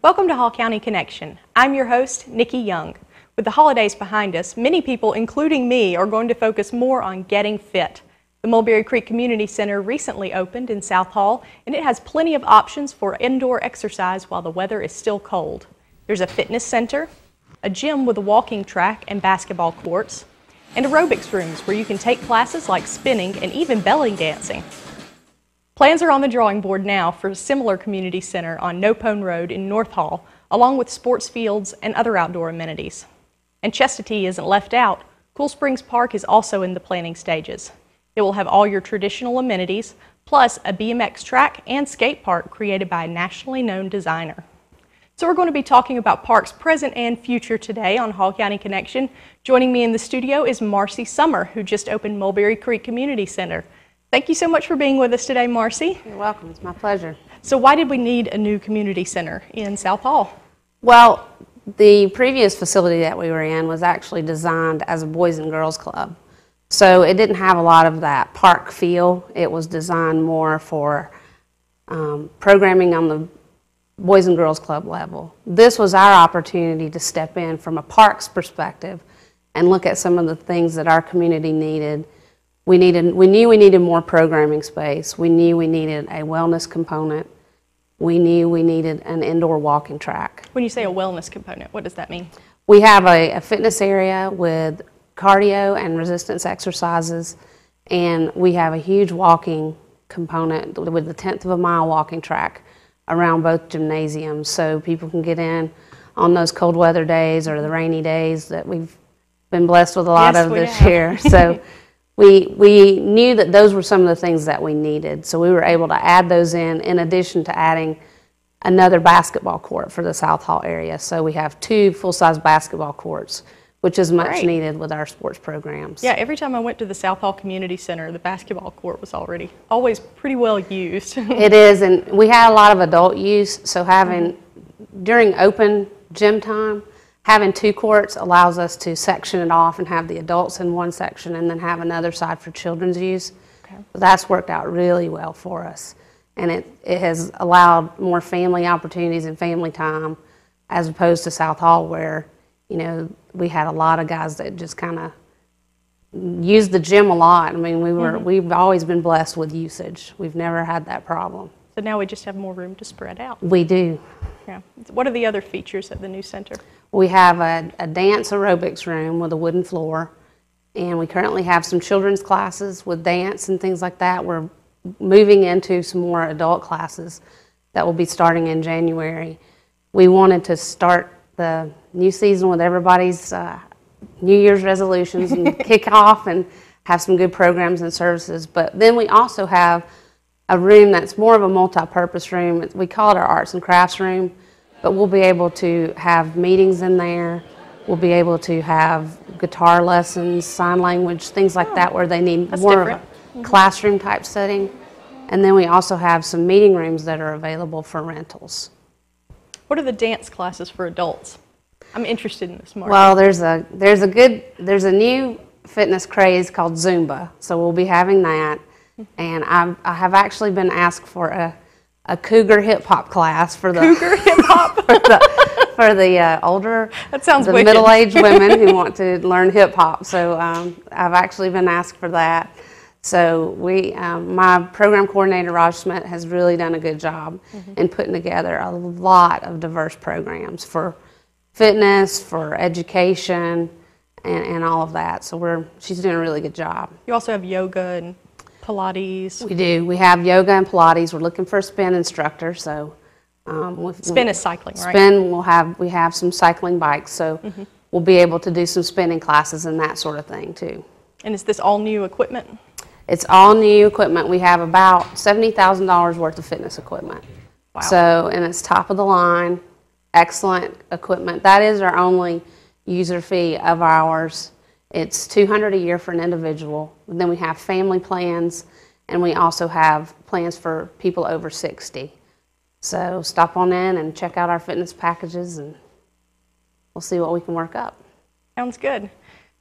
Welcome to Hall County Connection. I'm your host, Nikki Young. With the holidays behind us, many people, including me, are going to focus more on getting fit. The Mulberry Creek Community Center recently opened in South Hall, and it has plenty of options for indoor exercise while the weather is still cold. There's a fitness center, a gym with a walking track and basketball courts, and aerobics rooms where you can take classes like spinning and even belly dancing. Plans are on the drawing board now for a similar community center on Nopone Road in North Hall, along with sports fields and other outdoor amenities. And Chestatee isn't left out. Cool Springs Park is also in the planning stages. It will have all your traditional amenities, plus a BMX track and skate park created by a nationally known designer. So we're going to be talking about parks present and future today on Hall County Connection. Joining me in the studio is Marcy Summer, who just opened Mulberry Creek Community Center. Thank you so much for being with us today, Marcy. You're welcome. It's my pleasure. So why did we need a new community center in South Hall? Well, the previous facility that we were in was actually designed as a Boys and Girls Club. So it didn't have a lot of that park feel. It was designed more for programming on the Boys and Girls Club level. This was our opportunity to step in from a parks perspective and look at some of the things that our community needed. We knew we needed more programming space. We knew we needed a wellness component. We knew we needed an indoor walking track. When you say a wellness component, what does that mean? We have a fitness area with cardio and resistance exercises, and we have a huge walking component with the 1/10 of a mile walking track around both gymnasiums, so people can get in on those cold weather days or the rainy days that we've been blessed with a lot of this year. So we knew that those were some of the things that we needed, so we were able to add those in addition to adding another basketball court for the South Hall area. So we have 2 full-size basketball courts, which is much needed with our sports programs. Yeah, every time I went to the South Hall Community Center, the basketball court was always pretty well used. It is, and we had a lot of adult use, so during open gym time, having 2 courts allows us to section it off and have the adults in one section and then have another side for children's use. Okay. So that's worked out really well for us. And it has allowed more family opportunities and family time as opposed to South Hall where, you know, we had a lot of guys that just kind of used the gym a lot. I mean, we've always been blessed with usage. We've never had that problem. So now we just have more room to spread out. We do. Yeah. What are the other features at the new center? We have a dance aerobics room with a wooden floor, and we currently have some children's classes with dance and things like that. We're moving into some more adult classes that will be starting in January. We wanted to start the new season with everybody's New Year's resolutions and kick off and have some good programs and services. But then we also have a room that's more of a multi-purpose room. We call it our arts and crafts room, but we'll be able to have meetings in there. We'll be able to have guitar lessons, sign language, things like that where they need more of a classroom type setting. And then we also have some meeting rooms that are available for rentals. What are the dance classes for adults? I'm interested in this market. Well, there's a new fitness craze called Zumba, so we'll be having that. And I have actually been asked for a cougar hip hop class for the cougar hip hop for the older, that sounds the wicked. middle-aged women who want to learn hip hop. So I've actually been asked for that. So my program coordinator Raj Smith has really done a good job in putting together a lot of diverse programs for fitness, for education, and all of that. So she's doing a really good job. You also have yoga and Pilates. We do. We have yoga and Pilates. We're looking for a spin instructor. So spin is cycling, right? Spin. We have some cycling bikes. So we'll be able to do some spinning classes and that sort of thing too. And is this all new equipment? It's all new equipment. We have about $70,000 worth of fitness equipment. Wow. So, and it's top of the line, excellent equipment. That is our only user fee of ours. It's $200 a year for an individual. And then we have family plans, and we also have plans for people over 60. So stop on in and check out our fitness packages, and we'll see what we can work up. Sounds good.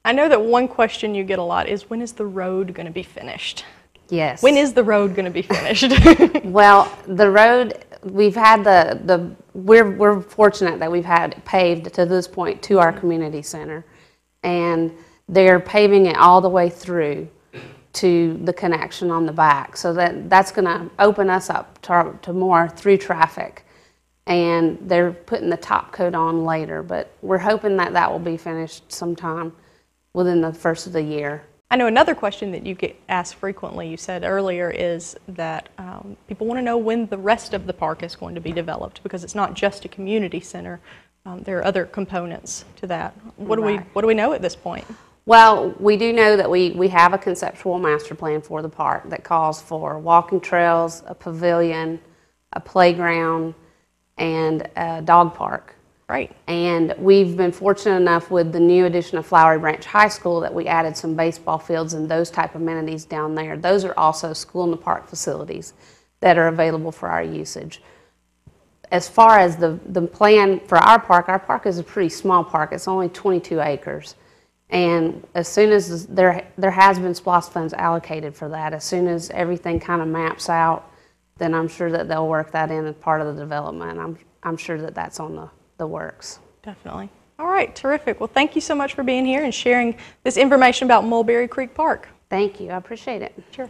I know that one question you get a lot is, when is the road going to be finished? Yes. When is the road going to be finished? Well, the road we've had we're fortunate that we've had paved to this point to our community center, and they're paving it all the way through to the connection on the back, so that's going to open us up to more through traffic. And they're putting the top coat on later, but we're hoping that that will be finished sometime within the first of the year. I know another question that you get asked frequently, you said earlier, is that people want to know when the rest of the park is going to be developed, because it's not just a community center. There are other components to that. What do we know at this point? Well, we do know that we have a conceptual master plan for the park that calls for walking trails, a pavilion, a playground, and a dog park. Right. And we've been fortunate enough with the new addition of Flowery Branch High School that we added some baseball fields and those type of amenities down there. Those are also school in the park facilities that are available for our usage. As far as the plan for our park is a pretty small park. It's only 22 acres. And as soon as there has been SPLOST funds allocated for that, as soon as everything kind of maps out, then I'm sure that they'll work that in as part of the development. I'm sure that that's on the works. Definitely. All right, terrific. Well, thank you so much for being here and sharing this information about Mulberry Creek Park. Thank you. I appreciate it. Sure.